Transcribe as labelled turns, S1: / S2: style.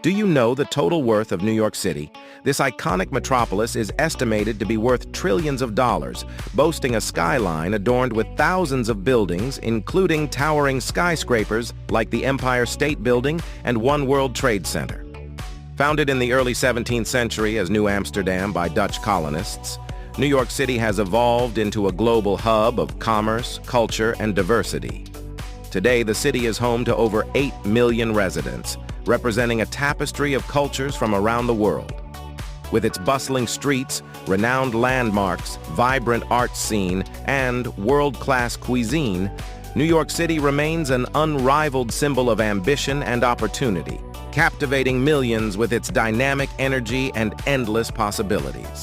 S1: Do you know the total worth of New York City? This iconic metropolis is estimated to be worth trillions of dollars, boasting a skyline adorned with thousands of buildings, including towering skyscrapers like the Empire State Building and One World Trade Center. Founded in the early 17th century as New Amsterdam by Dutch colonists, New York City has evolved into a global hub of commerce, culture, and diversity. Today, the city is home to over 8 million residents, representing a tapestry of cultures from around the world. With its bustling streets, renowned landmarks, vibrant art scene, and world-class cuisine, New York City remains an unrivaled symbol of ambition and opportunity, captivating millions with its dynamic energy and endless possibilities.